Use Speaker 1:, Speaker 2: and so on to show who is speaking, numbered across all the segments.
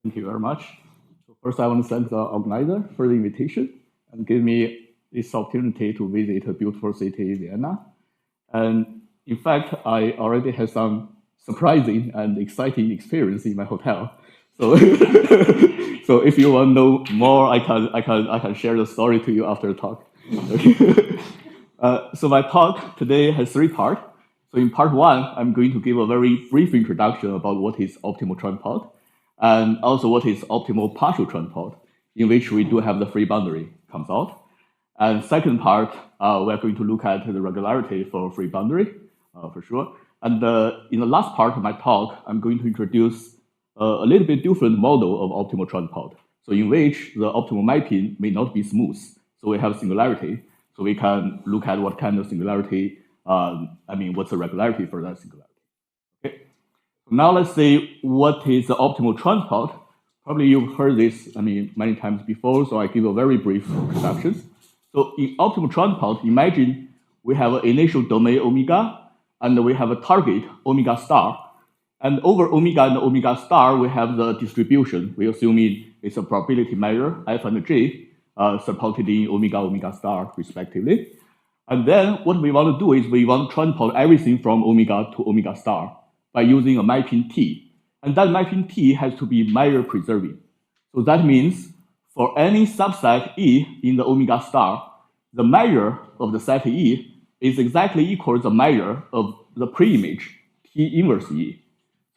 Speaker 1: Thank you very much. So first, I want to thank the organizer for the invitation and give me this opportunity to visit a beautiful city, Vienna. And in fact, I already had some surprising and exciting experience in my hotel. So, so if you want to know more, I can share the story to you after the talk. Okay. So my talk today has three parts. So in part one, I'm going to give a very brief introduction about what is optimal transport, and also what is optimal partial transport, in which we do have the free boundary comes out. And second part, we're going to look at the regularity for free boundary, for sure. And in the last part of my talk, I'm going to introduce a little bit different model of optimal transport. So in which the optimal mapping may not be smooth. So we have singularity. So we can look at what kind of singularity, what's the regularity for that singularity. Okay. Now let's say what is the optimal transport. Probably you've heard this, many times before, so I give a very brief introduction. So in optimal transport, imagine we have an initial domain omega, and we have a target omega star. And over omega and omega star, we have the distribution. We assume it's a probability measure, f and g, supported in omega, omega star, respectively. And then what we want to do is we want to transport everything from omega to omega star by using a mapping T. And that mapping T has to be measure preserving. So that means for any subset E in the omega star, the measure of the set E is exactly equal to the measure of the preimage T inverse E.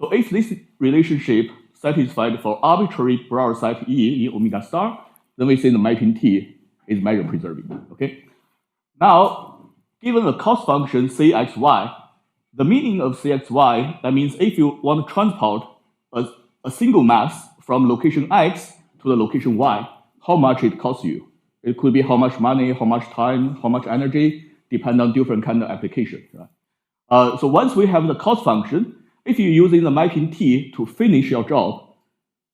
Speaker 1: So if this relationship satisfied for arbitrary broad set E in omega star, then we say the mapping T is measure preserving. Okay. Now, given the cost function Cxy, the meaning of Cxy, that means if you want to transport a single mass from location X to the location Y, how much it costs you. It could be how much money, how much time, how much energy, depend on different kind of application. Right? So once we have the cost function, if you're using the mapping T to finish your job,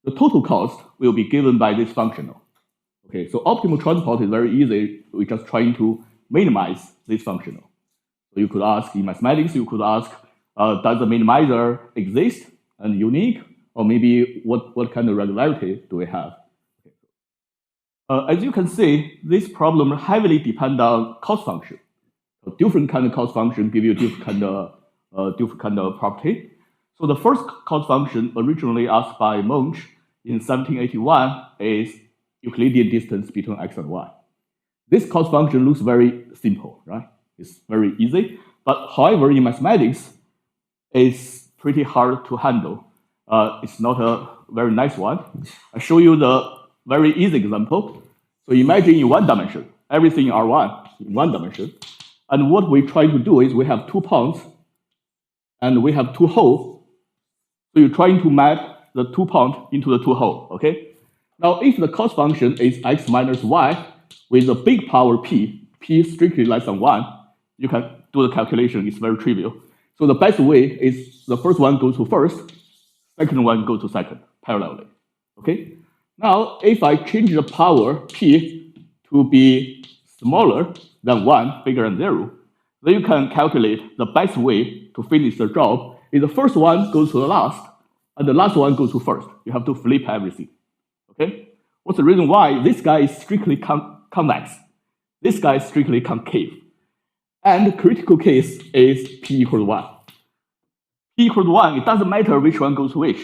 Speaker 1: the total cost will be given by this functional. Okay, so optimal transport is very easy. We're just trying to minimize this functional. So you could ask, in mathematics, you could ask, does the minimizer exist and unique? Or maybe what kind of regularity do we have? As you can see, this problem heavily depends on cost function. So different kind of cost function give you different kind of property. So the first cost function originally asked by Monge in 1781 is Euclidean distance between x and y. This cost function looks very simple, right? It's very easy. But however, in mathematics, it's pretty hard to handle. It's not a very nice one. I show you the very easy example. So imagine in one dimension, everything in R1 in one dimension. And what we try to do is we have 2 points and we have 2 holes. So you're trying to map the 2 points into the 2 holes, okay? Now, if the cost function is x minus y with a big power p, p strictly less than 1, you can do the calculation. It's very trivial. So the best way is the first one goes to first, second one goes to second, parallelly, okay? Now, if I change the power p to be smaller than 1, bigger than 0, then you can calculate the best way to finish the job is the first one goes to the last, and the last one goes to first. You have to flip everything, okay? What's the reason why? This guy is strictly convex. This guy is strictly concave. And the critical case is p equals 1. P equals 1, it doesn't matter which one goes to which.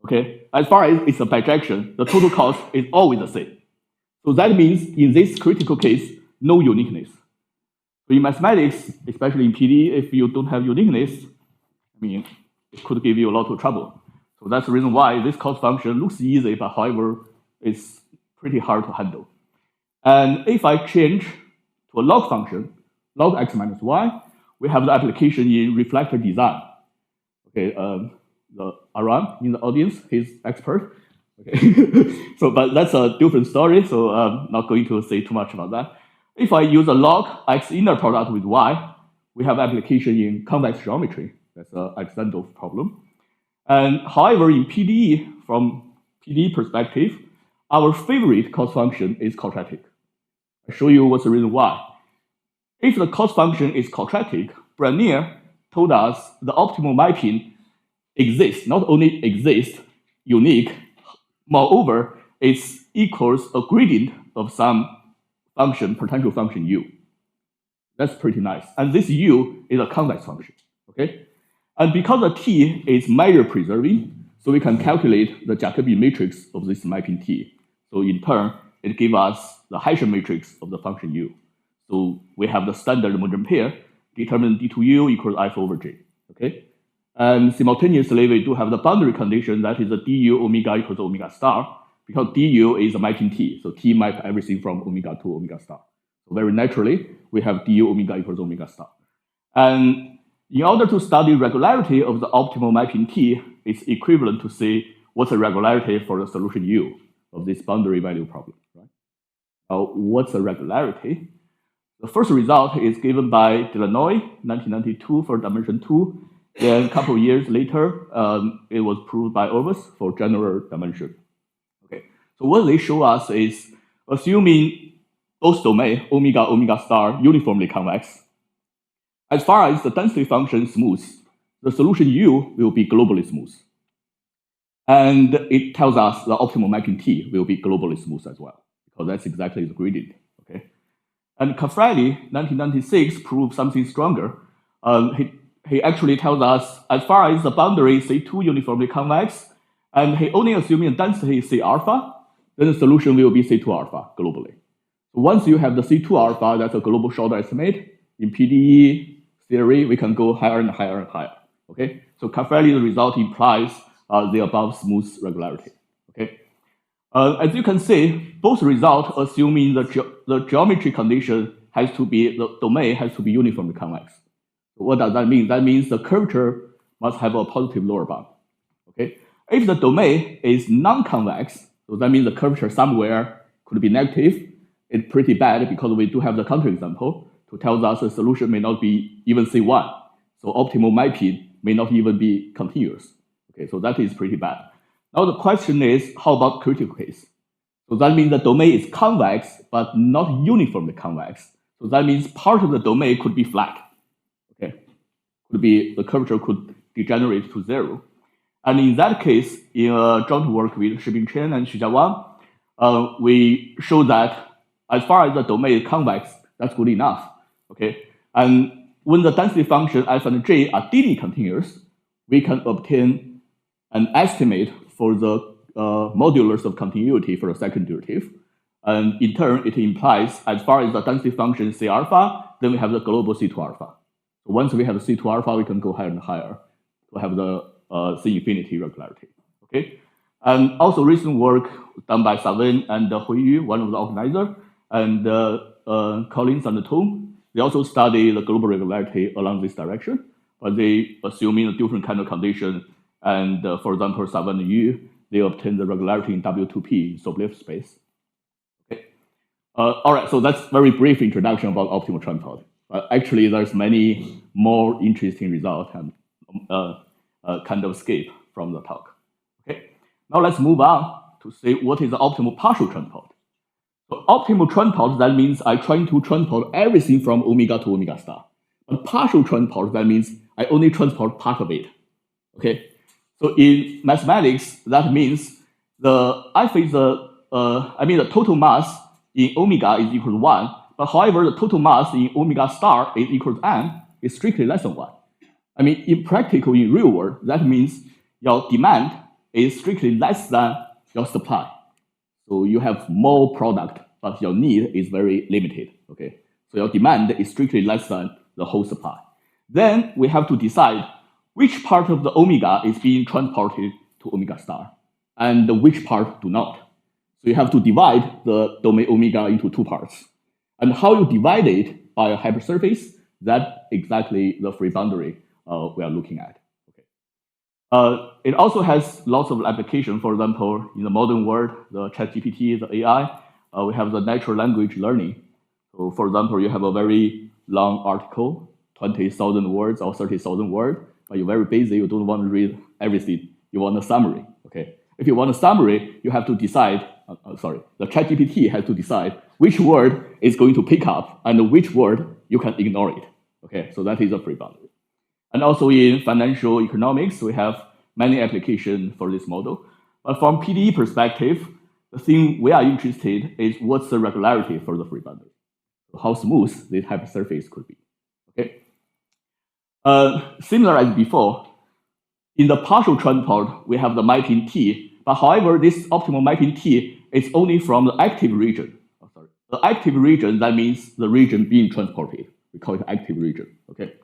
Speaker 1: Okay, as far as it's a bijection, the total cost is always the same. So that means in this critical case, no uniqueness. So in mathematics, especially in PD, if you don't have uniqueness, it could give you a lot of trouble. So that's the reason why this cost function looks easy, but however, it's pretty hard to handle. And if I change to a log function, log x minus y, we have the application in reflector design. Okay, the Aram in the audience, he's expert. Okay, but that's a different story, so I'm not going to say too much about that. If I use a log x inner product with y, we have application in convex geometry. That's an accidental problem. And however, in PDE, from PDE perspective, our favorite cost function is quadratic. I'll show you what's the reason why. If the cost function is quadratic, Branier told us the optimal mapping exists, not only exists, unique, Moreover, it equals a gradient of some function, potential function u. That's pretty nice. And this u is a convex function, okay? And because the T is measure preserving, so we can calculate the Jacobian matrix of this mapping T. So in turn, it gives us the Hessian matrix of the function u. So we have the standard modern pair, determine d2u equals f over j, okay? And simultaneously, we do have the boundary condition that is the du omega equals omega star, because du is a mapping T, so T map everything from omega to omega star. So very naturally, we have du omega equals omega star. And in order to study regularity of the optimal mapping T, it's equivalent to say what's the regularity for the solution U of this boundary value problem, right? What's the regularity? The first result is given by Delanoy, 1992 for dimension 2. Then a couple of years later, it was proved by Orvis for general dimension. Okay, so what they show us is assuming both domain, omega, omega star, uniformly convex, as far as the density function is smooth, the solution U will be globally smooth. And it tells us the optimal mapping T will be globally smooth as well, because that's exactly the gradient, okay? And Caffarelli, 1996, proved something stronger. He actually tells us, as far as the boundary is C2 uniformly convex, and he only assuming density is C alpha, then the solution will be C2 alpha globally. So once you have the C2 alpha, that's a global shorter estimate. In PDE theory, we can go higher and higher and higher, okay? So Caffarelli's result implies the above smooth regularity, okay? As you can see, both results assuming the geometry condition has to be, the domain has to be uniformly convex. So what does that mean? That means the curvature must have a positive lower bound, okay? If the domain is non-convex, so that means the curvature somewhere could be negative. It's pretty bad because we do have the counterexample to tell us the solution may not be even C1. So optimal mapping may not even be continuous. Okay, so that is pretty bad. Now the question is, how about critical case? So that means the domain is convex, but not uniformly convex. So that means part of the domain could be flat. Okay, could be the curvature could degenerate to 0. And in that case, in a joint work with Shibing Chen and Xu Jiawang, we show that as far as the domain is convex, that's good enough. Okay, and when the density function f and j are linearly continuous, we can obtain an estimate for the modulus of continuity for the second derivative. And in turn, it implies as far as the density function is C alpha, then we have the global C2 alpha. So once we have the C2 alpha, we can go higher and higher to have the C infinity regularity. Okay, and also recent work done by Savin and Hui Yu, one of the organizers, and Collins and Tom. They also study the global regularity along this direction, but they assuming a different kind of condition. And for example, Savin and Yu, they obtain the regularity in W2P in Sobolev space. Okay. All right, so that's very brief introduction about optimal transport. Actually, there's many more interesting results and kind of escape from the talk. Okay. Now let's move on to say what is the optimal partial transport. So optimal transport, that means I'm trying to transport everything from omega to omega star. But partial transport, that means I only transport part of it. Okay. So in mathematics, that means the F is the total mass in omega is equal to 1. But however, the total mass in omega star is equal to n is strictly less than 1. I mean, in practical, in real world, that means your demand is strictly less than your supply. So you have more product, but your need is very limited. Okay, so your demand is strictly less than the whole supply. Then we have to decide which part of the omega is being transported to omega star, and which part do not. So you have to divide the domain omega into 2 parts. And how you divide it by a hypersurface, that's exactly the free boundary we are looking at. Okay. It also has lots of application. For example, in the modern world, the ChatGPT, the AI, we have the natural language learning. So for example, you have a very long article, 20,000 words or 30,000 words, but you're very busy, you don't want to read everything. You want a summary, okay? If you want a summary, you have to decide, the ChatGPT has to decide which word is going to pick up and which word you can ignore it, okay? So that is a free boundary. And also in financial economics, we have many applications for this model. But from PDE perspective, the thing we are interested is what's the regularity for the free boundary. So how smooth this type of surface could be. Okay. Similar as before, in the partial transport, we have the mapping T, but however, this optimal mapping T is only from the active region. Oh, sorry. The active region, that means the region being transported. We call it active region, okay?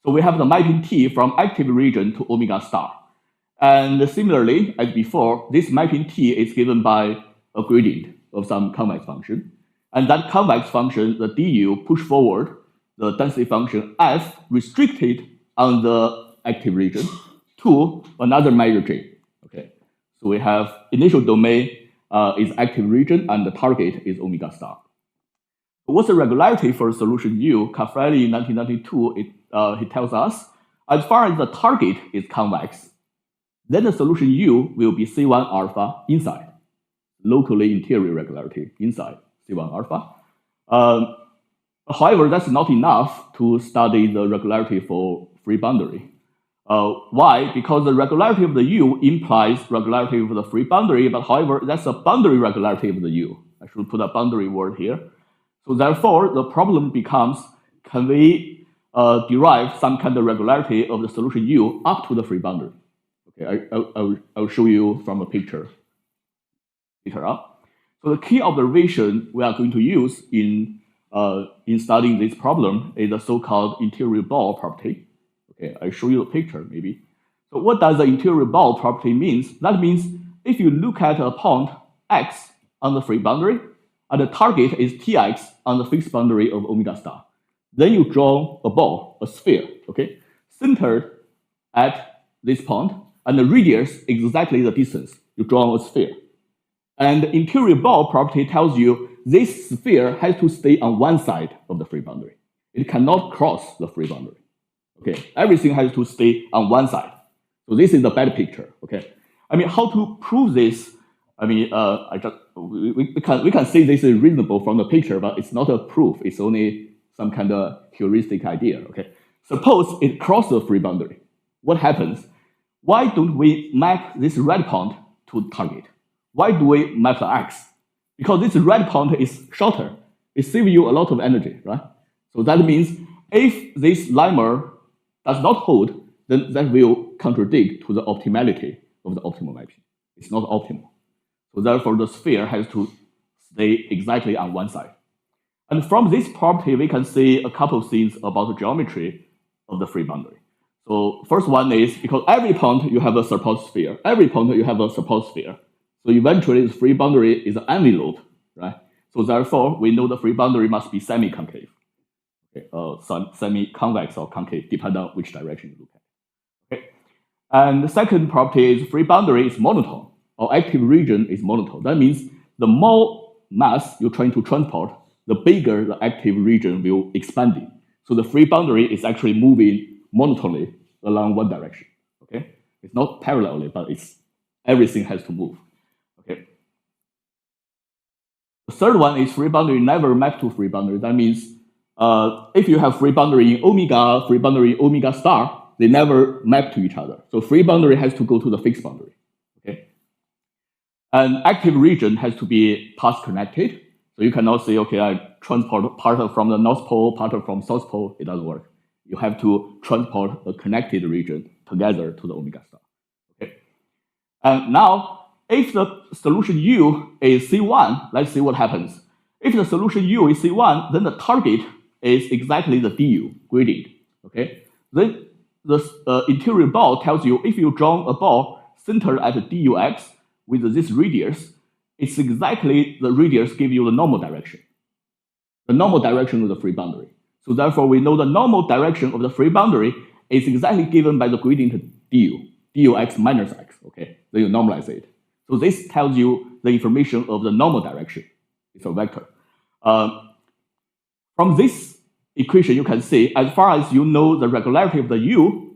Speaker 1: So we have the mapping T from active region to omega star. And similarly, as before, this mapping T is given by a gradient of some convex function. And that convex function, the du, push forward the density function f restricted on the active region to another measure j. Okay, so we have initial domain is active region and the target is omega star. What's the regularity for solution U? Caffarelli in 1992, he tells us, as far as the target is convex, then the solution U will be C1 alpha inside, locally interior regularity inside C1 alpha. However, that's not enough to study the regularity for free boundary. Why? Because the regularity of the U implies regularity of the free boundary, but however, that's a boundary regularity of the U. I should put a boundary word here. So therefore, the problem becomes, can we derive some kind of regularity of the solution U up to the free boundary? Okay, I'll show you from a picture later on. So the key observation we are going to use in studying this problem is the so-called interior ball property. Okay, I'll show you a picture maybe. So what does the interior ball property means? That means if you look at a point x on the free boundary, and the target is Tx on the fixed boundary of omega star. Then you draw a ball, a sphere, okay, centered at this point, and the radius is exactly the distance. You draw a sphere. And the interior ball property tells you this sphere has to stay on one side of the free boundary. It cannot cross the free boundary. Okay, everything has to stay on one side. So this is the bad picture, okay? I mean, how to prove this? I mean, we can say this is reasonable from the picture, but it's not a proof. It's only some kind of heuristic idea. Okay. Suppose it crosses the free boundary. What happens? Why don't we map this red point to target? Why do we map the x? Because this red point is shorter. It saves you a lot of energy, right? So that means if this lemma does not hold, then that will contradict to the optimality of the optimal mapping. It's not optimal. So therefore, the sphere has to stay exactly on one side. And from this property, we can see a couple of things about the geometry of the free boundary. So first one is because every point you have a support sphere. Every point you have a support sphere. So eventually, the free boundary is an envelope, right? So therefore, we know the free boundary must be semi-concave. Okay, semi-convex or concave, depending on which direction you look at. Okay. And the second property is free boundary is monotone. Or active region is monotone. That means the more mass you're trying to transport, the bigger the active region will expand. So the free boundary is actually moving monotonely along one direction. Okay, it's not parallelly, but it's everything has to move. Okay. The third one is free boundary never map to free boundary. That means if you have free boundary in omega, free boundary in omega star, they never map to each other. So free boundary has to go to the fixed boundary. An active region has to be path connected. So you cannot say, okay, I transport part from the North Pole, part from South Pole. It doesn't work. You have to transport a connected region together to the omega star. Okay. And now, if the solution U is C1, let's see what happens. If the solution U is C1, then the target is exactly the du gradient. Okay. Then the interior ball tells you if you draw a ball centered at dux, with this radius, it's exactly the radius give you the normal direction. The normal direction of the free boundary. So therefore, we know the normal direction of the free boundary is exactly given by the gradient dux minus x, okay? Then you normalize it. So this tells you the information of the normal direction. It's a vector. From this equation, you can see, as far as you know the regularity of the U,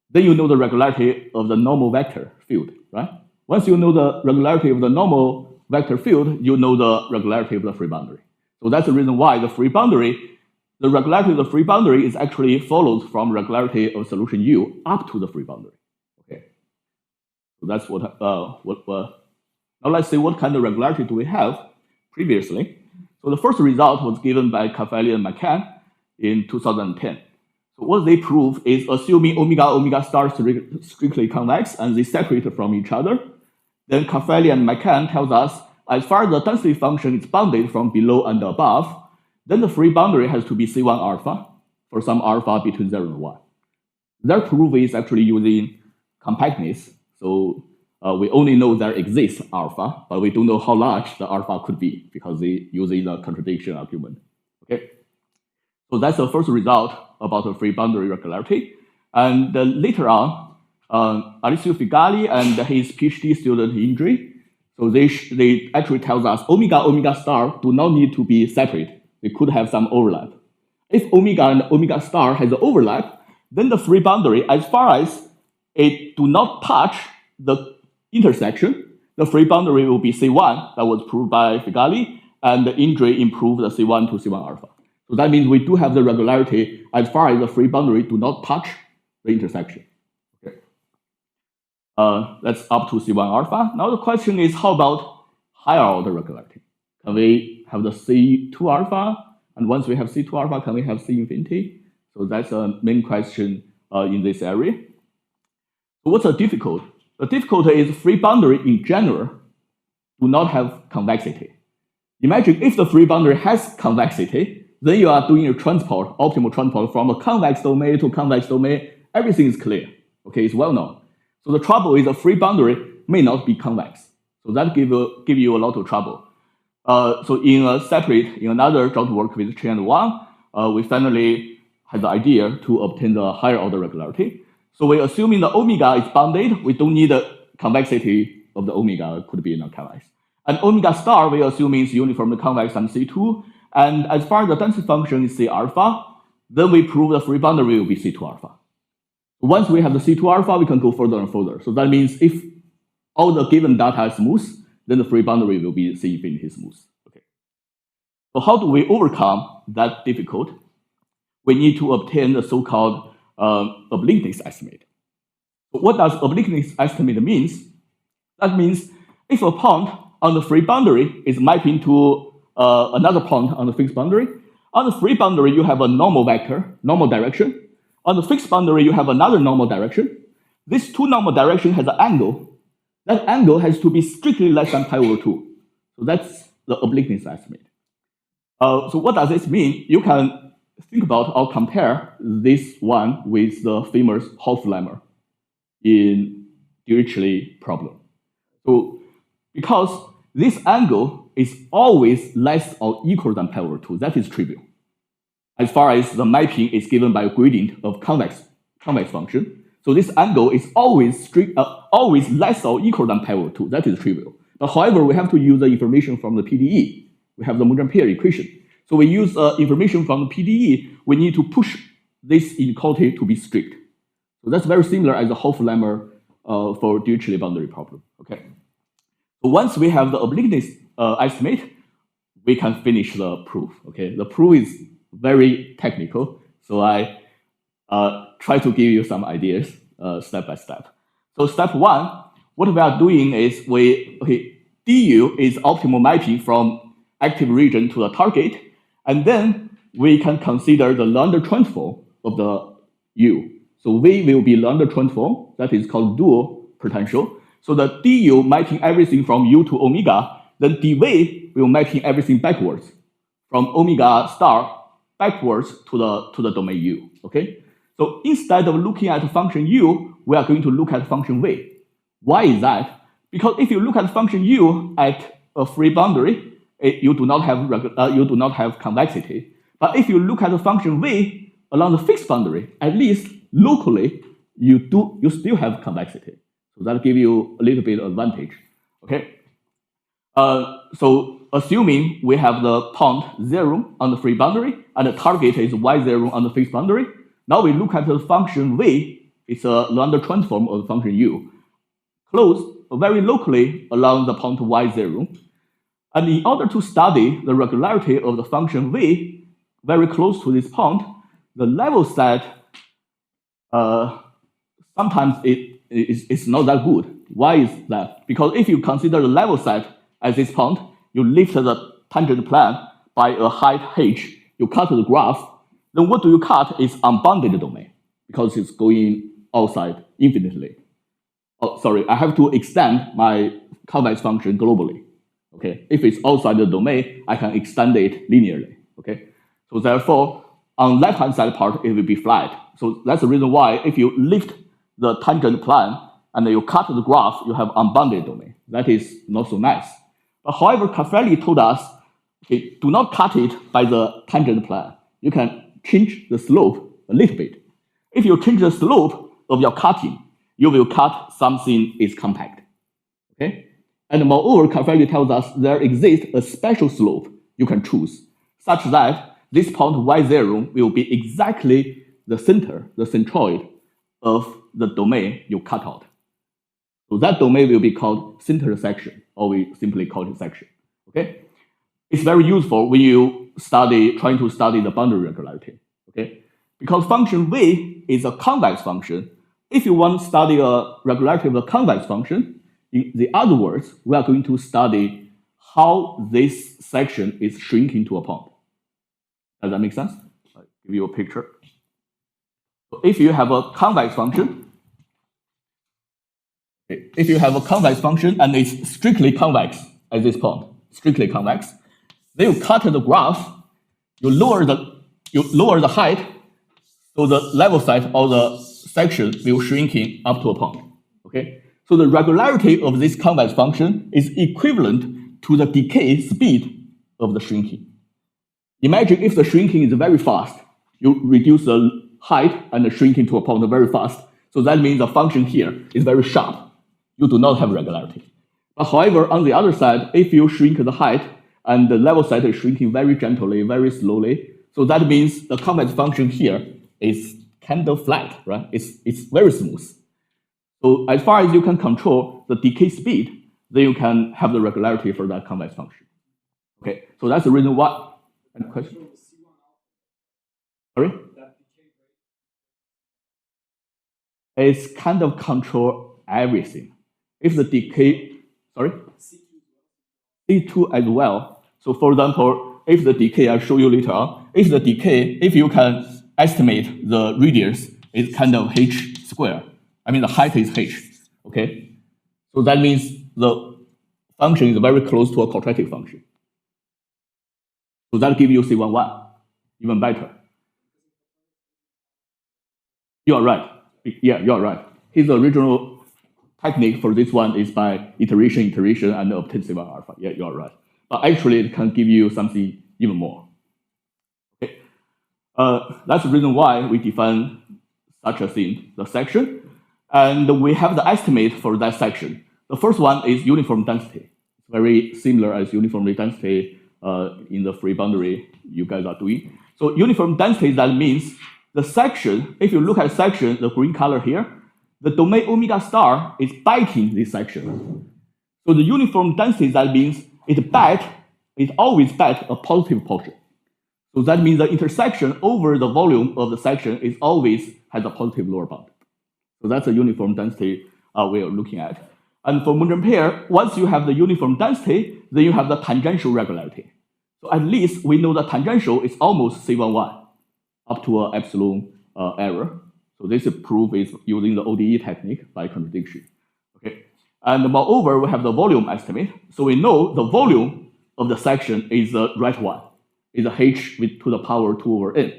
Speaker 1: then you know the regularity of the normal vector field, right? Once you know the regularity of the normal vector field, you know the regularity of the free boundary. So that's the reason why the free boundary, the regularity of the free boundary is actually follows from regularity of solution U up to the free boundary. Okay. So that's now let's see what kind of regularity do we have previously. So the first result was given by Caffelli and McCann in 2010. So what they prove is assuming omega star is strictly convex and they separate from each other, then Caffelli and McCann tells us as far as the density function is bounded from below and above, then the free boundary has to be C1 alpha for some alpha between 0 and 1. Their proof is actually using compactness. So we only know there exists alpha, but we don't know how large the alpha could be because they using the contradiction argument. Okay, so that's the first result about the free boundary regularity. And later on, Alessio Figali and his PhD student Indri, so they actually tells us omega star do not need to be separate. They could have some overlap. If omega and omega star has an overlap, then the free boundary, as far as it do not touch the intersection, the free boundary will be C1, that was proved by Figali, and Indri improved the C1 to C1 alpha. So that means we do have the regularity as far as the free boundary do not touch the intersection. Okay. That's up to C1 alpha. Now the question is, how about higher order regularity? Can we have the C2 alpha? And once we have C2 alpha, can we have C infinity? So that's a main question in this area. So what's the difficult? The difficulty is free boundary in general do not have convexity. Imagine if the free boundary has convexity, then you are doing a transport, optimal transport from a convex domain to convex domain. Everything is clear. Okay, it's well known. So the trouble is the free boundary may not be convex. So that give you a lot of trouble. So in another joint work with Chen and Wang, we finally had the idea to obtain the higher order regularity. So we're assuming the omega is bounded. We don't need the convexity of the omega, it could be non-convex. And omega star, we're assuming is uniformly convex and C2. And as far as the density function is C alpha, then we prove the free boundary will be C2 alpha. Once we have the C2 alpha, we can go further and further. So that means if all the given data is smooth, then the free boundary will be C infinity smooth. Okay. So how do we overcome that difficult? We need to obtain the so-called obliqueness estimate. So what does obliqueness estimate means? That means if a point on the free boundary is mapping to another point on the fixed boundary, on the free boundary you have a normal vector, normal direction. On the fixed boundary you have another normal direction. These two normal directions has an angle. That angle has to be strictly less than pi over 2. So that's the obliqueness estimate. So what does this mean? You can think about or compare this one with the famous Hopf lemma in Dirichlet problem. So because this angle is always less or equal than pi over 2, that is trivial. As far as the mapping is given by a gradient of convex function. So this angle is always less or equal than pi over 2. That is trivial. But however, we have to use the information from the PDE. We have the Monge-Ampere equation. So we use information from the PDE. We need to push this inequality to be strict. So that's very similar as the Hopf lemma for Dirichlet boundary problem. Okay. So once we have the obliqueness estimate, we can finish the proof. Okay. The proof is very technical. So I try to give you some ideas step by step. So step one, what we are doing is DU is optimal mapping from active region to the target, and then we can consider the lambda transform of the U. So V will be lambda transform, that is called dual potential. So the DU mapping everything from U to omega, then dV will mapping everything backwards from omega star backwards to the domain U. Okay. So instead of looking at function U, we are going to look at function V. Why is that? Because if you look at function U at a free boundary, you do not have convexity. But if you look at the function V along the fixed boundary, at least locally, you still have convexity. So that gives you a little bit of advantage. Okay. So assuming we have the point 0 on the free boundary and the target is y0 on the fixed boundary, now we look at the function V. It's a lambda transform of the function U, close very locally along the point y0. And in order to study the regularity of the function V very close to this point, the level set sometimes it's not that good. Why is that? Because if you consider the level set at this point, you lift the tangent plane by a height h, you cut the graph, then what do you cut is unbounded domain, because it's going outside infinitely. Oh, sorry, I have to extend my convex function globally. Okay, if it's outside the domain, I can extend it linearly. Okay, so therefore, on left-hand side part, it will be flat. So that's the reason why if you lift the tangent plane and then you cut the graph, you have unbounded domain. That is not so nice. But however, Caffarelli told us, okay, do not cut it by the tangent plane. You can change the slope a little bit. If you change the slope of your cutting, you will cut something is compact. Okay? And moreover, Caffarelli tells us there exists a special slope you can choose, such that this point y0 will be exactly the center, the centroid of the domain you cut out. So that domain will be called center section, or we simply call it section. Okay? It's very useful when you trying to study the boundary regularity. Okay? Because function v is a convex function. If you want to study a regularity of a convex function, in the other words, we are going to study how this section is shrinking to a point. Does that make sense? I'll give you a picture. So if you have a convex function, and it's strictly convex at this point, strictly convex, then you cut the graph, you lower the height, so the level set of the section will shrinking up to a point. Okay? So the regularity of this convex function is equivalent to the decay speed of the shrinking. Imagine if the shrinking is very fast, you reduce the height and the shrinking to a point very fast. So that means the function here is very sharp. You do not have regularity. But however, on the other side, if you shrink the height and the level set is shrinking very gently, very slowly, so that means the convex function here is kind of flat, right? It's very smooth. So as far as you can control the decay speed, then you can have the regularity for that convex function. Okay, so that's the reason why. Any question? Sorry? It's kind of control everything. If the decay, sorry? C2 as well. So for example, if the decay, I'll show you later on, if you can estimate the radius is kind of h square. I mean, the height is h, okay? So that means the function is very close to a quadratic function. So that gives you C11, even better. You are right. Yeah, you are right. His original technique for this one is by iteration, and obtain C1 alpha. Yeah, you are right. But actually, it can give you something even more. Okay. That's the reason why we define such a thing, the section. And we have the estimate for that section. The first one is uniform density. It's very similar as uniform density in the free boundary you guys are doing. So uniform density, that means the section, if you look at section, the green color here, the domain omega star is biting this section. So the uniform density, that means it always bat a positive portion. So that means the intersection over the volume of the section is always has a positive lower bound. So that's a uniform density we are looking at. And for Monge pair, once you have the uniform density, then you have the tangential regularity. So at least we know the tangential is almost C11 up to an epsilon error. So this proof is using the ODE technique by contradiction. Okay. And moreover, we have the volume estimate. So we know the volume of the section is the right one, is a h to the power 2 over n.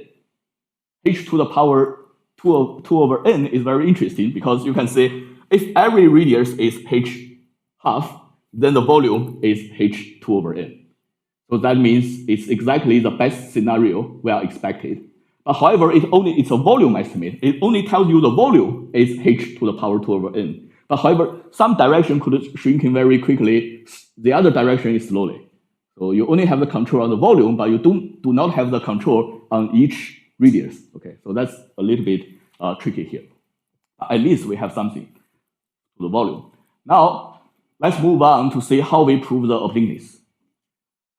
Speaker 1: H to the power 2 over n is very interesting because you can say if every radius is h half, then the volume is h2 over n. So that means it's exactly the best scenario we are expected. But however, it's a volume estimate. It only tells you the volume is h to the power 2 over n. But however, some direction could shrink in very quickly. The other direction is slowly. So you only have the control on the volume, but you do not have the control on each radius. Okay, so that's a little bit tricky here. At least we have something to the volume. Now, let's move on to see how we prove the obliqueness.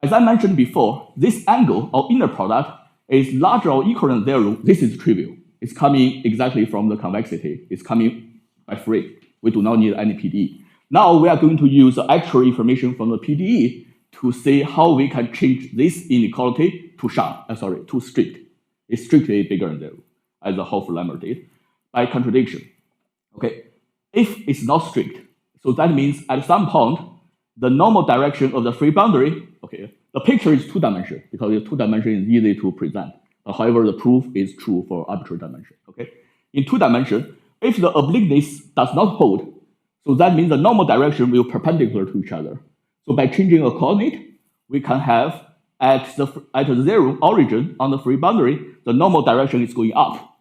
Speaker 1: As I mentioned before, this angle or inner product is larger or equal than 0. This is trivial. It's coming exactly from the convexity. It's coming by free. We do not need any PDE. Now we are going to use the actual information from the PDE to see how we can change this inequality to strict. It's strictly bigger than 0, as the Hoff-Lemmer did, by contradiction. Okay, if it's not strict, so that means at some point, the normal direction of the free boundary, okay, the picture is 2-dimensional because the 2-dimensional is easy to present. However, the proof is true for arbitrary dimension. Okay, in 2-dimension, if the obliqueness does not hold, so that means the normal direction will be perpendicular to each other. So by changing a coordinate, we can have at the 0 origin on the free boundary, the normal direction is going up.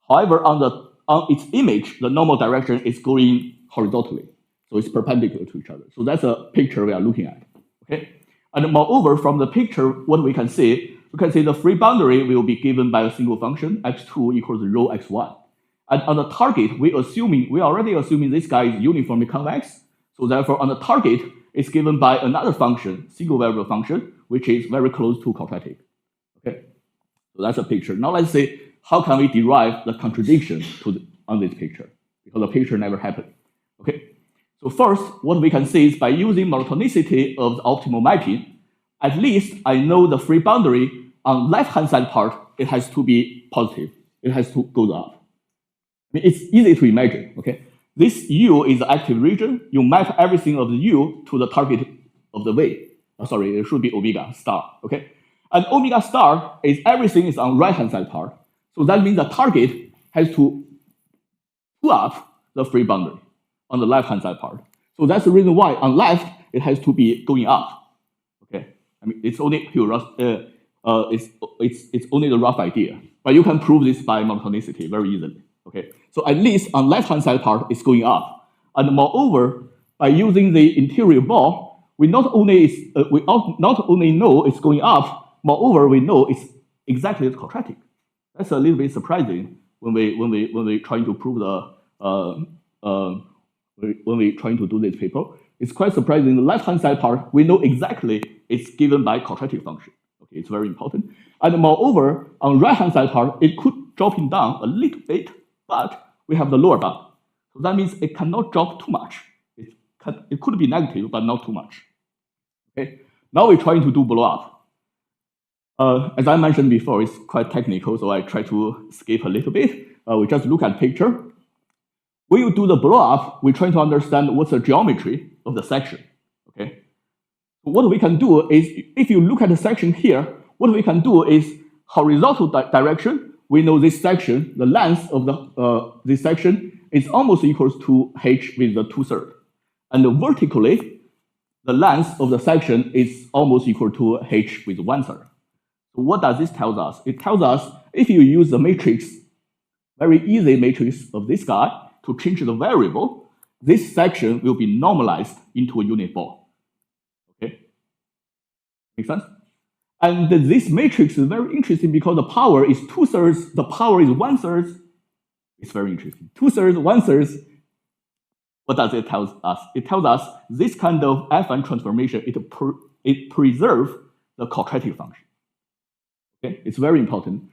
Speaker 1: However, on its image, the normal direction is going horizontally. So it's perpendicular to each other. So that's a picture we are looking at. Okay. And moreover, from the picture, what we can see the free boundary will be given by a single function, x2 equals rho x1. And on the target, we already assuming this guy is uniformly convex. So therefore, on the target, it's given by another function, single variable function, which is very close to quadratic. Okay, so that's a picture. Now let's see how can we derive the contradiction on this picture, because the picture never happened. Okay, so first, what we can see is by using monotonicity of the optimal mapping, at least I know the free boundary on left-hand side part, it has to be positive. It has to go up. I mean, it's easy to imagine, okay? This U is the active region. You map everything of the U to the target of the way. Sorry, it should be omega star, okay? And omega star is everything is on right-hand side part. So that means the target has to pull up the free boundary on the left-hand side part. So that's the reason why on left, it has to be going up, okay? I mean, it's only it's only the rough idea, but you can prove this by monotonicity very easily. Okay, so at least on left-hand side part, it's going up. And moreover, by using the interior ball, we not only know it's going up, moreover, we know it's exactly quadratic. That's a little bit surprising when we trying to prove when we trying to do this paper. It's quite surprising. The left-hand side part, we know exactly it's given by quadratic function. Okay, it's very important. And moreover, on right-hand side part, it could dropping down a little bit, but we have the lower bound. So that means it cannot drop too much. It could be negative, but not too much. Okay. Now we're trying to do blow up. As I mentioned before, it's quite technical, so I try to skip a little bit. We just look at picture. When you do the blow up, we're trying to understand what's the geometry of the section. Okay. So what we can do is, if you look at the section here, what we can do is horizontal direction. We know this section, the length of this section is almost equals to h with the 2/3. And vertically, the length of the section is almost equal to h with 1/3. So what does this tell us? It tells us if you use the matrix, very easy matrix of this guy to change the variable, this section will be normalized into a unit ball. Okay? Make sense? And this matrix is very interesting because the power is 2/3, the power is 1/3. It's very interesting. 2/3, 1/3. What does it tell us? It tells us this kind of Fn transformation, it preserves the quadratic function. Okay, it's very important.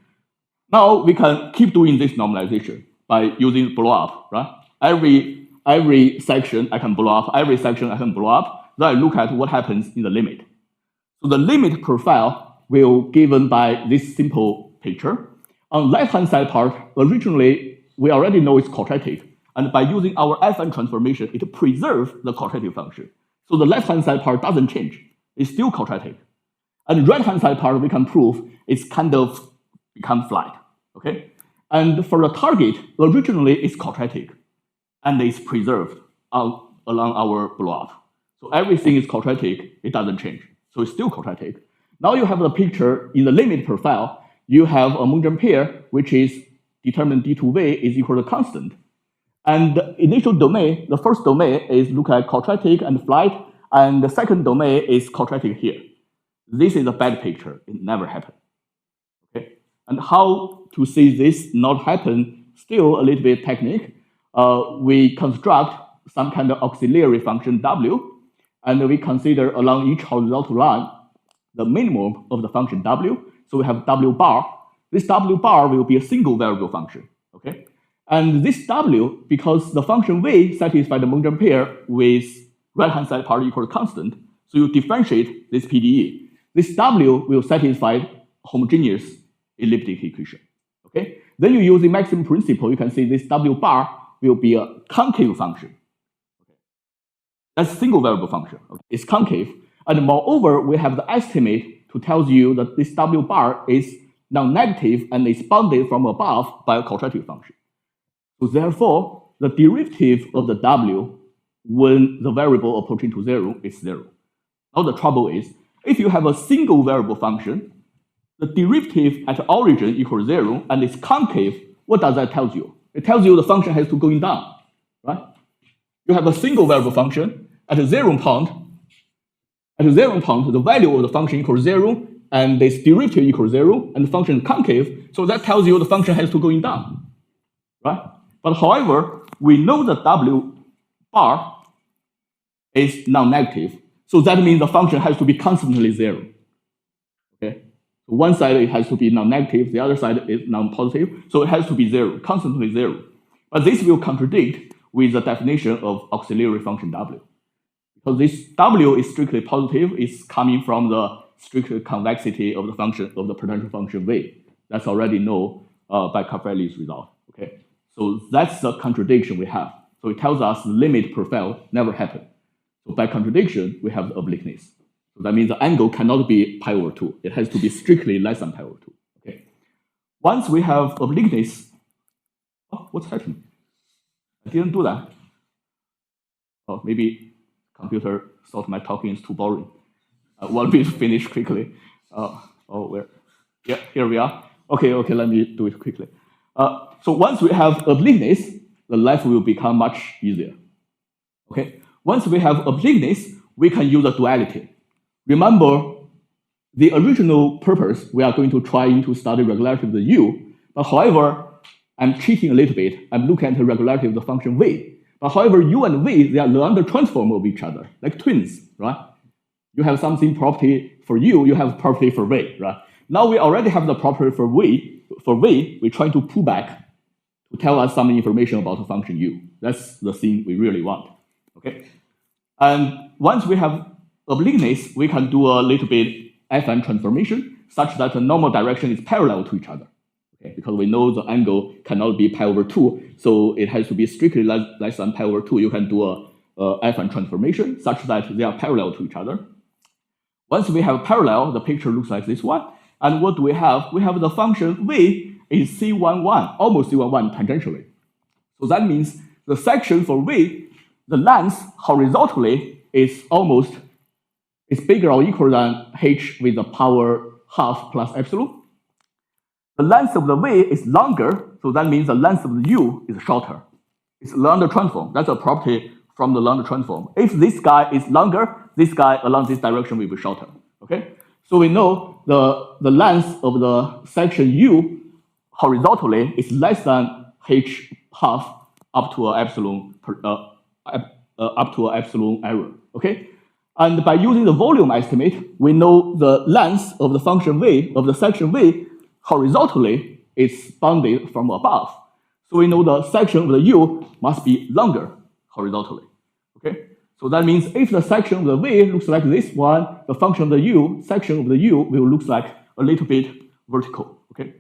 Speaker 1: Now we can keep doing this normalization by using blow up, right? Every section I can blow up, every section I can blow up. Then I look at what happens in the limit. So the limit profile will given by this simple picture. On left-hand side part, originally, we already know it's quadratic. And by using our Fn transformation, it preserves the quadratic function. So the left-hand side part doesn't change. It's still quadratic. And right-hand side part, we can prove it's kind of become flat. Okay? And for the target, originally it's quadratic. And it's preserved along our blow-up. So everything is quadratic, it doesn't change. So it's still quadratic. Now you have the picture in the limit profile. You have a Monge pair, which is determined d2v is equal to constant. And the initial domain, the first domain is look at quadratic and flat, and the second domain is quadratic here. This is a bad picture. It never happened. Okay. And how to see this not happen? Still a little bit technique. We construct some kind of auxiliary function w. And we consider along each horizontal line the minimum of the function w. So we have w bar. This w bar will be a single variable function. Okay. And this W, because the function V satisfies the Monge pair with right-hand side part equal to constant, so you differentiate this PDE. This W will satisfy homogeneous elliptic equation. Okay? Then you use the maximum principle, you can see this W bar will be a concave function. Okay? That's a single variable function. Okay? It's concave. And moreover, we have the estimate to tell you that this W bar is non-negative and is bounded from above by a quadratic function. So therefore, the derivative of the W when the variable approaching to 0 is 0. Now the trouble is, if you have a single variable function, the derivative at origin equals 0 and it's concave, what does that tell you? It tells you the function has to going down, right? You have a single variable function at a 0 point. At a 0 point, the value of the function equals 0 and this derivative equals 0 and the function is concave, so that tells you the function has to going down, right? But however, we know that W bar is non-negative, so that means the function has to be constantly 0. Okay? So one side it has to be non-negative, the other side is non-positive, so it has to be 0, constantly 0. But this will contradict with the definition of auxiliary function W. Because this W is strictly positive, it's coming from the strict convexity of the function of the potential function V. That's already known by Caffarelli's result. Okay? So that's the contradiction we have. So it tells us the limit profile never happened. So by contradiction, we have the obliqueness. So that means the angle cannot be pi over 2. It has to be strictly less than pi over 2. Okay. Once we have obliqueness, oh, what's happening? I didn't do that. Oh, maybe computer thought my talking is too boring. Want me to finish quickly? Where? Yeah, here we are. Okay, let me do it quickly. So once we have obliqueness, the life will become much easier. Okay. Once we have obliqueness, we can use a duality. Remember, the original purpose, we are going to try to study regularity of the U, but however, I'm cheating a little bit. I'm looking at the regularity of the function V. But however, U and V, they are Leander transform of each other, like twins, right? You have something property for U, you have property for V, right? Now we already have the property for V. For V, we're trying to pull back to tell us some information about the function U. That's the thing we really want. Okay, and once we have obliqueness, we can do a little bit FN transformation such that the normal direction is parallel to each other. Okay, because we know the angle cannot be pi over 2, so it has to be strictly less than pi over 2. You can do a FN transformation such that they are parallel to each other. Once we have parallel, the picture looks like this one. And what do we have? We have the function V is C11, almost C11 tangentially. So that means the section for V, the length horizontally is bigger or equal than h with the power half plus epsilon. The length of the V is longer, so that means the length of the U is shorter. It's Leander transform. That's a property from the Leander transform. If this guy is longer, this guy along this direction will be shorter. Okay? So we know the length of the section U horizontally is less than h half up to an epsilon error. Okay, and by using the volume estimate, we know the length of the function V of the section V horizontally is bounded from above. So we know the section of the U must be longer horizontally. Okay. So that means if the section of the V looks like this one, the function of the U, section of the U will look like a little bit vertical. Okay,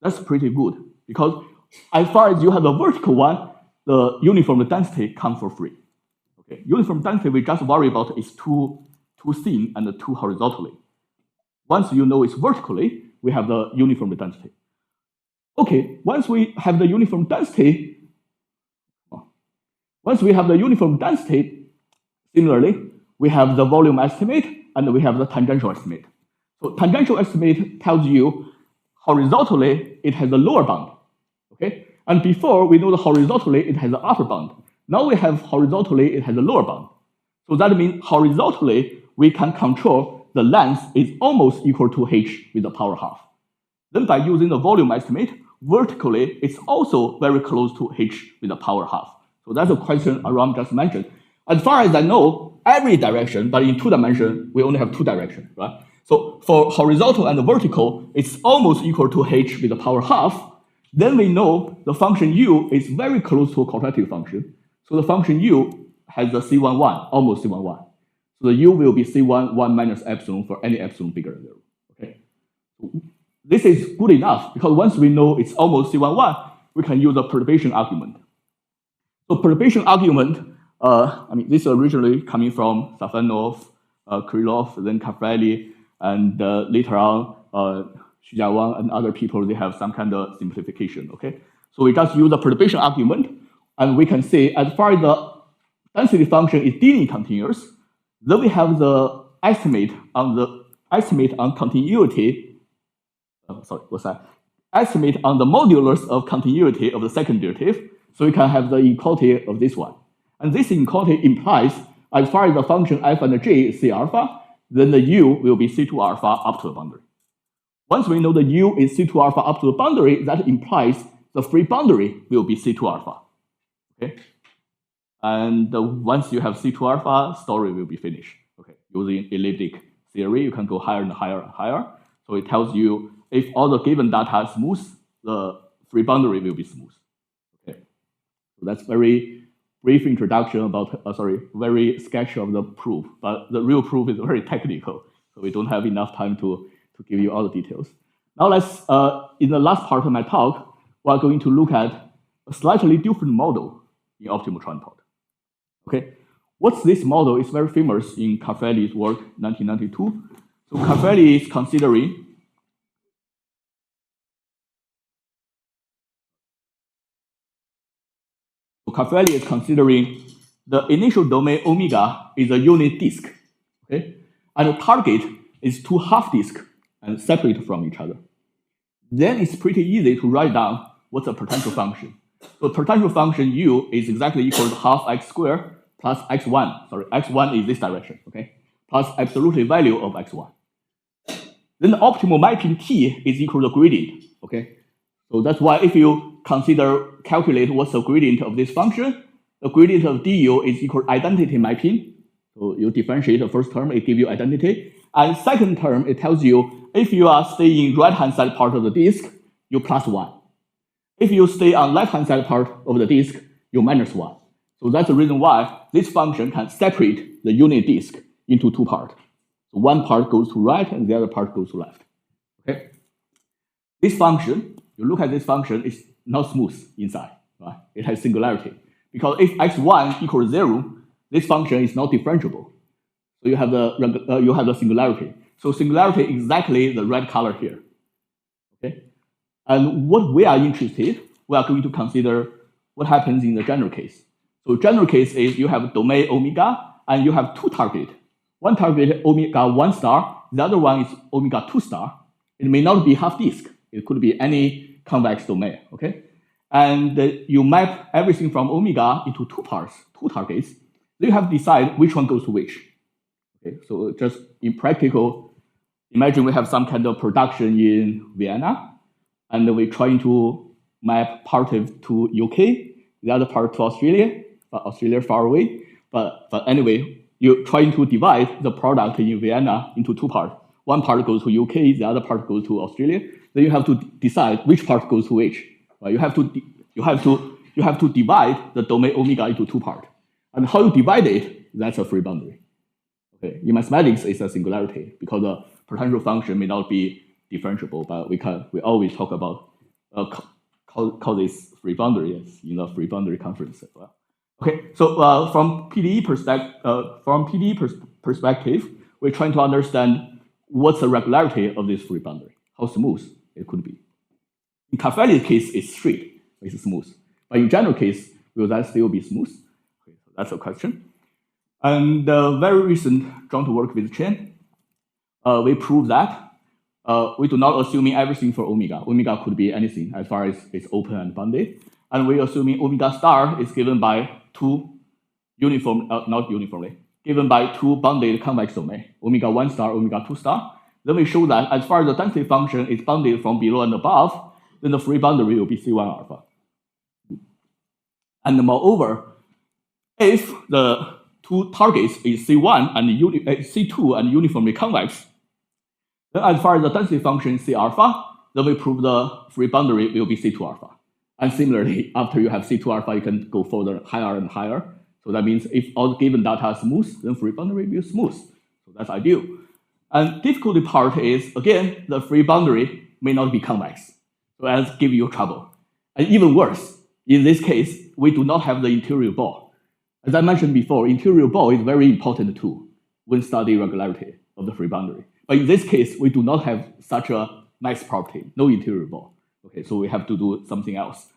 Speaker 1: that's pretty good because as far as you have the vertical one, the uniform density comes for free. Okay, uniform density we just worry about is too thin and too horizontally. Once you know it's vertically, we have the uniform density. Okay, once we have the uniform density, similarly, we have the volume estimate and we have the tangential estimate. So tangential estimate tells you horizontally it has a lower bound. Okay, and before we know the horizontally it has an upper bound. Now we have horizontally it has a lower bound. So that means horizontally we can control the length is almost equal to h with the power half. Then by using the volume estimate, vertically it's also very close to h with the power half. So that's a question Aram just mentioned. As far as I know, every direction, but in 2 dimensions, we only have 2 directions, right? So for horizontal and vertical, it's almost equal to h with the power half. Then we know the function u is very close to a quadratic function. So the function u has the C11, almost C11. So the u will be C1, 1 minus epsilon for any epsilon bigger than 0. Okay. This is good enough because once we know it's almost C11, we can use the perturbation argument. So perturbation argument, this is originally coming from Safanov, Krylov, then Caffarelli, and later on, Xu Jiawang and other people, they have some kind of simplification, okay? So we just use the perturbation argument, and we can say as far as the density function is linearly continuous, then we have the estimate on continuity, estimate on the modulus of continuity of the second derivative, so we can have the inequality of this one. And this inequality implies, as far as the function f and g is C alpha, then the u will be C2 alpha up to the boundary. Once we know the u is C2 alpha up to the boundary, that implies the free boundary will be C2 alpha. Okay? And once you have C2 alpha, story will be finished. Okay? Using elliptic theory, you can go higher and higher and higher. So it tells you if all the given data are smooth, the free boundary will be smooth. Okay? So that's very brief introduction about, very sketch of the proof, but the real proof is very technical, so we don't have enough time to give you all the details. Now let's, in the last part of my talk, we're going to look at a slightly different model in optimal tripod. Okay, what's this model? It's very famous in Caffarelli's work, 1992. So Caffarelli is considering the initial domain omega is a unit disk, okay? And the target is two half disks and separate from each other. Then it's pretty easy to write down what's a potential function. So potential function u is exactly equal to half x squared plus x1. X1 is this direction, okay? Plus absolute value of x1. Then the optimal mapping t is equal to gradient, okay? So that's why if you calculate what's the gradient of this function, the gradient of du is equal to identity mapping. So you differentiate the first term, it gives you identity. And second term, it tells you if you are staying right-hand side part of the disk, you plus 1. If you stay on left-hand side part of the disk, you minus 1. So that's the reason why this function can separate the unit disk into two parts. So one part goes to right and the other part goes to left. Okay? This function, you look at this function, it's not smooth inside, right? It has singularity. Because if x1 equals 0, this function is not differentiable. So you have the singularity. So singularity is exactly the red color here. Okay? And what we are interested, we are going to consider what happens in the general case. So general case is you have domain omega and you have two targets. One target omega 1 star, the other one is omega 2 star. It may not be half disk. It could be any convex domain, okay? And you map everything from omega into two parts, two targets. Then you have to decide which one goes to which. Okay, so just in practical, imagine we have some kind of production in Vienna, and we're trying to map part of to UK, the other part to Australia, but Australia far away. But anyway, you're trying to divide the product in Vienna into two parts. One part goes to UK, the other part goes to Australia. Then you have to decide which part goes to which. Right? You have to divide the domain omega into two parts. And how you divide it, that's a free boundary. Okay. In mathematics, it's a singularity because the potential function may not be differentiable, but we always talk about call this free boundary in the free boundary conference as well. Okay, so from PDE perspective, we're trying to understand what's the regularity of this free boundary, how smooth it could be. In Caffarelli's case, it's straight, it's smooth. But in general case, will that still be smooth? Okay, so that's a question. And very recent joint work with Chen, we prove that we do not assuming everything for omega. Omega could be anything as far as it's open and bounded. And we're assuming omega star is given by two given by two bounded convex domain, omega 1 star, omega 2 star. Then we show that as far as the density function is bounded from below and above, then the free boundary will be C1 alpha. And moreover, if the two targets is C1 and C2 and uniformly convex, then as far as the density function is C alpha, then we prove the free boundary will be C2 alpha. And similarly, after you have C2 alpha, you can go further higher and higher. So that means if all the given data are smooth, then free boundary will be smooth. So that's ideal. And difficulty part is, again, the free boundary may not be convex. So that's give you trouble. And even worse, in this case, we do not have the interior ball. As I mentioned before, interior ball is a very important tool when studying regularity of the free boundary. But in this case, we do not have such a nice property, no interior ball. Okay, so we have to do something else.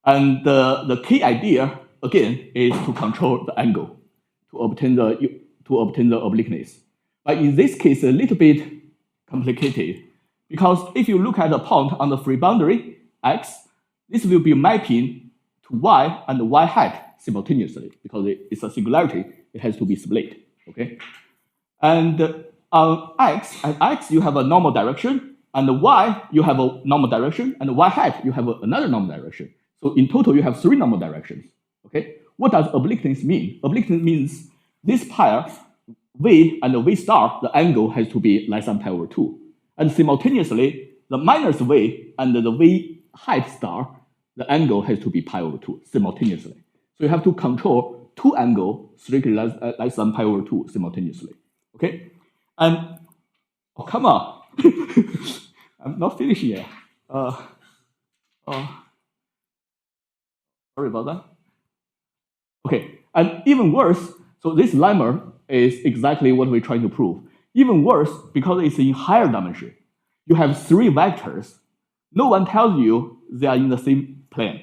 Speaker 1: And the key idea, again, is to control the angle to obtain the obliqueness. But in this case, a little bit complicated, because if you look at a point on the free boundary, x, this will be mapping to y and y hat simultaneously, because it's a singularity, it has to be split, okay? And on x, at x, you have a normal direction, and y, you have a normal direction, and y hat, you have another normal direction. So in total, you have 3 normal directions, okay? What does obliqueness mean? Obliqueness means this pair, v and v star, the angle has to be less than pi over 2. And simultaneously, the minus v and the v height star, the angle has to be pi over 2 simultaneously. So you have to control 2 angles strictly less than pi over 2 simultaneously, okay? And, oh, come on. I'm not finished yet. Sorry about that. Okay, and even worse, so this lemma is exactly what we're trying to prove. Even worse, because it's in higher dimension. You have 3 vectors. No one tells you they are in the same plane.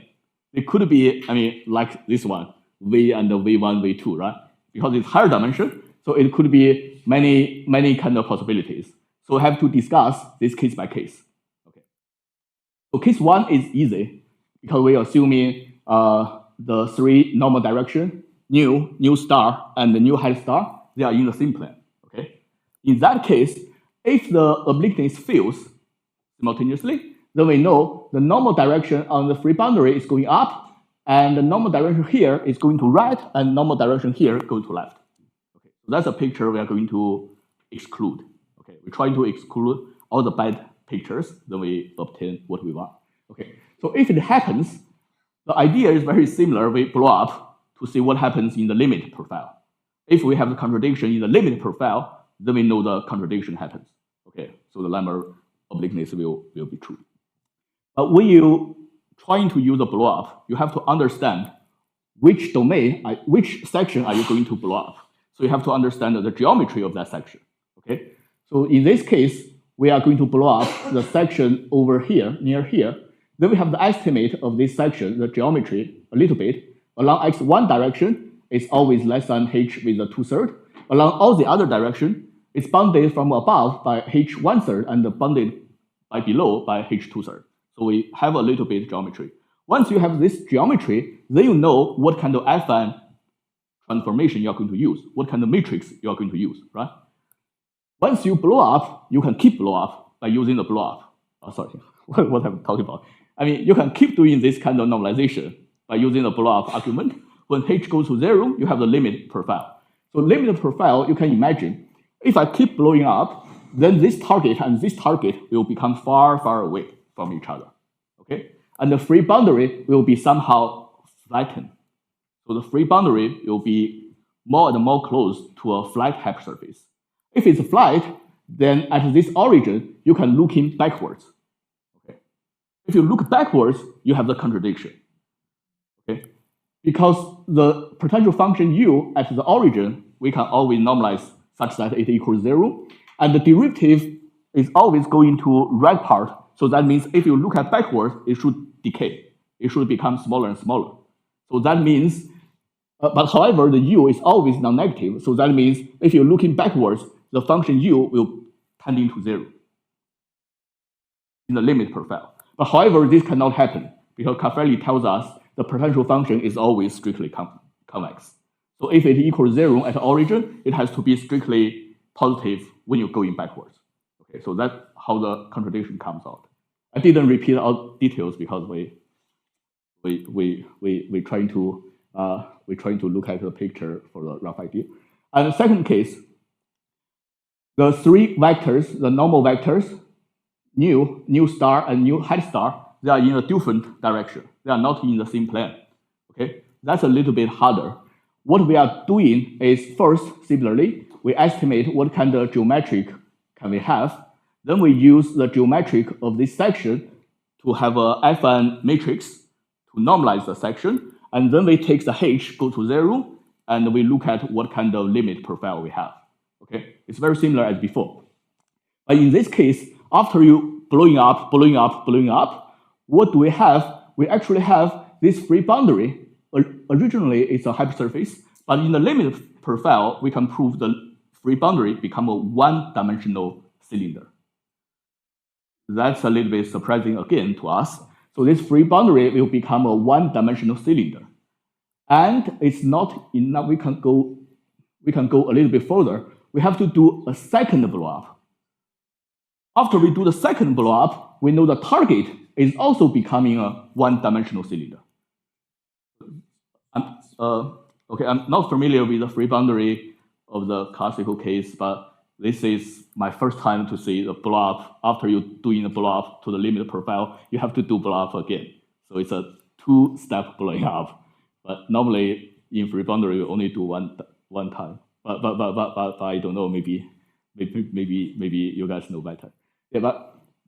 Speaker 1: They could be, I mean, like this one, V and V1, V2, right? Because it's higher dimension, so it could be many kind of possibilities. So we have to discuss this case by case. Okay. So case 1 is easy, because we're assuming the 3 normal direction, new star and the new height star, they are in the same plane. Okay. In that case, if the obliqueness fails simultaneously, then we know the normal direction on the free boundary is going up, and the normal direction here is going to right, and normal direction here going to left. Okay. So that's a picture we are going to exclude. Okay. We're trying to exclude all the bad pictures, then we obtain what we want. Okay. So if it happens, the idea is very similar. We blow up to see what happens in the limit profile. If we have the contradiction in the limit profile, then we know the contradiction happens. Okay, so the lemma obliqueness will be true. But when you trying to use a blow up, you have to understand which domain, which section are you going to blow up. So you have to understand the geometry of that section. Okay, so in this case, we are going to blow up the section over here, near here. Then we have the estimate of this section, the geometry, a little bit. Along x1 direction, it's always less than h with a 2/3. Along all the other direction, it's bounded from above by h 1/3 and bounded by below by h 2/3. So we have a little bit geometry. Once you have this geometry, then you know what kind of affine transformation you are going to use, what kind of matrix you are going to use, right? Once you blow up, you can keep blow up by using the blow up. Oh, sorry, what I'm talking about. I mean, you can keep doing this kind of normalization by using the blow-up argument. When h goes to 0, you have the limit profile. So limit profile, you can imagine, if I keep blowing up, then this target and this target will become far, far away from each other, okay? And the free boundary will be somehow flattened. So the free boundary will be more and more close to a flat half surface. If it's flat, then at this origin, you can look in backwards. If you look backwards, you have the contradiction, okay? Because the potential function u at the origin, we can always normalize such that it equals 0, and the derivative is always going to right part, so that means if you look at backwards, it should decay. It should become smaller and smaller. So that means, but however, the u is always non-negative, so that means if you're looking backwards, the function u will tend into 0 in the limit profile. But however, this cannot happen because Caffarelli tells us the potential function is always strictly convex. So if it equals 0 at origin, it has to be strictly positive when you're going backwards. Okay, so that's how the contradiction comes out. I didn't repeat all details because we're trying to look at the picture for the rough idea. And the second case, the 3 vectors, the normal vectors, new star and new head star, they are in a different direction. They are not in the same plane. Okay, that's a little bit harder. What we are doing is first, similarly, we estimate what kind of geometric can we have. Then we use the geometric of this section to have a FN matrix to normalize the section. And then we take the h, go to 0, and we look at what kind of limit profile we have. Okay, it's very similar as before. But in this case, after you blowing up, what do we have? We actually have this free boundary. Originally, it's a hypersurface, but in the limit profile, we can prove the free boundary become a one-dimensional cylinder. That's a little bit surprising again to us. So this free boundary will become a one-dimensional cylinder. And it's not enough. We can go a little bit further. We have to do a second blow-up. After we do the second blow-up, we know the target is also becoming a one-dimensional cylinder. I'm not familiar with the free boundary of the classical case, but this is my first time to see the blow-up. After you doing the blow-up to the limit profile, you have to do blow-up again. So it's a two-step blowing up. But normally in free boundary, you only do one time. But I don't know. Maybe you guys know better. Yeah,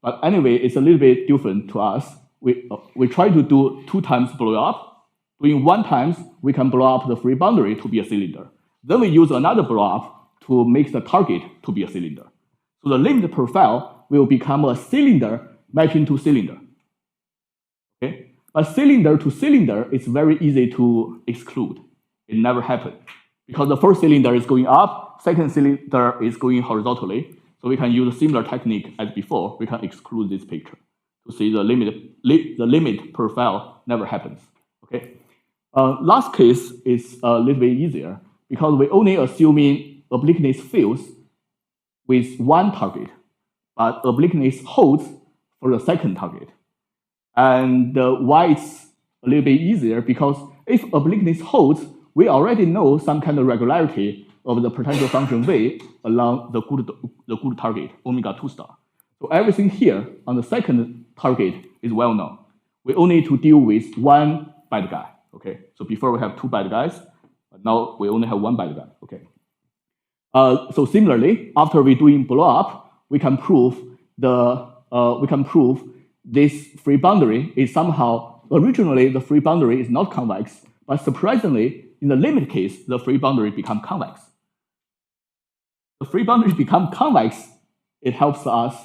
Speaker 1: but anyway, it's a little bit different to us. We try to do 2 times blow up. Doing 1 times, we can blow up the free boundary to be a cylinder. Then we use another blow up to make the target to be a cylinder. So the limit profile will become a cylinder matching to cylinder. Okay, but cylinder to cylinder is very easy to exclude. It never happened because the first cylinder is going up, second cylinder is going horizontally. So we can use a similar technique as before. We can exclude this picture to see the limit profile never happens. Okay. Last case is a little bit easier because we only assuming obliqueness fields with 1 target, but obliqueness holds for the second target. And why it's a little bit easier? Because if obliqueness holds, we already know some kind of regularity of the potential function V along the good target, omega 2 star. So everything here on the second target is well known. We only need to deal with 1 bad guy. Okay, so before we have 2 bad guys, but now we only have 1 bad guy. Okay. So similarly, after we doing blow up, we can prove this free boundary is somehow originally the free boundary is not convex, but surprisingly, in the limit case, the free boundary become convex. The free boundary become convex. It helps us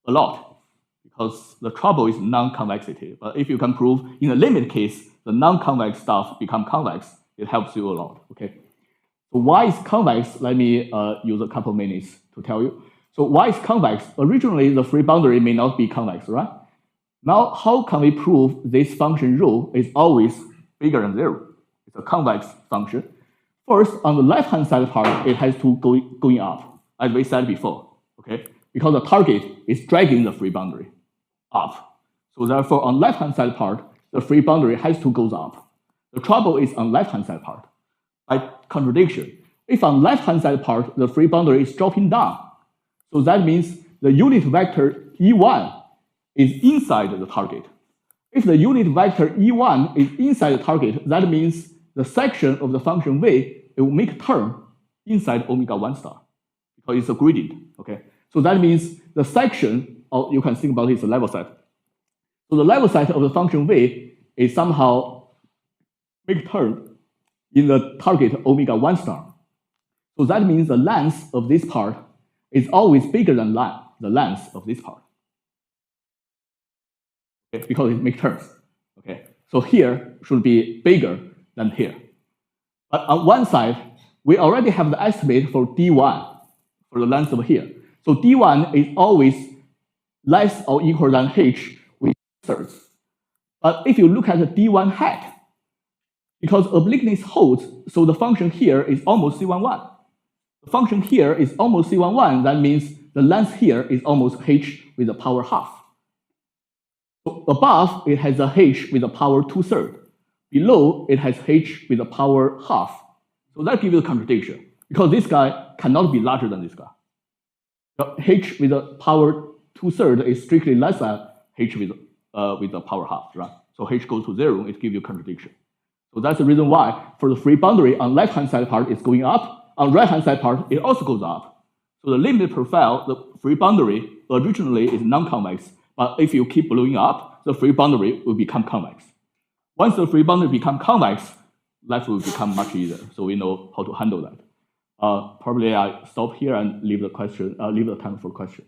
Speaker 1: a lot because the trouble is non-convexity. But if you can prove in the limit case, the non-convex stuff become convex, it helps you a lot. Okay. So why is convex? Let me use a couple minutes to tell you. So why is convex? Originally, the free boundary may not be convex, right? Now, how can we prove this function rho is always bigger than 0? It's a convex function. First, on the left-hand side part, it has to going up, as we said before, okay? Because the target is dragging the free boundary up. So therefore, on left-hand side part, the free boundary has to go up. The trouble is on left-hand side part. By contradiction, if on left-hand side part, the free boundary is dropping down, so that means the unit vector E1 is inside the target. If the unit vector E1 is inside the target, that means the section of the function V, it will make a turn inside omega 1 star because it's a gradient, okay? So that means the section, or you can think about it as a level set. So the level set of the function V is somehow make a turn in the target omega 1 star. So that means the length of this part is always bigger than the length of this part. Okay, because it makes turns. Okay, so here should be bigger than here. But on one side, we already have the estimate for D1 for the length of here. So D1 is always less or equal than H with thirds. But if you look at the D1 hat, because obliqueness holds, so the function here is almost C11. The function here is almost C11. That means the length here is almost H with the power half. So above, it has a H with the power 2/3. Below, it has H with the power half. So that gives you a contradiction, because this guy cannot be larger than this guy. H with the power 2/3 is strictly less than h with the power half, right? So h goes to 0, it gives you contradiction. So that's the reason why for the free boundary on left-hand side part, it's going up. On right-hand side part, it also goes up. So the limit profile, the free boundary originally is non-convex, but if you keep blowing up, the free boundary will become convex. Once the free boundary becomes convex, life will become much easier. So we know how to handle that. Probably I stop here and leave the time for question.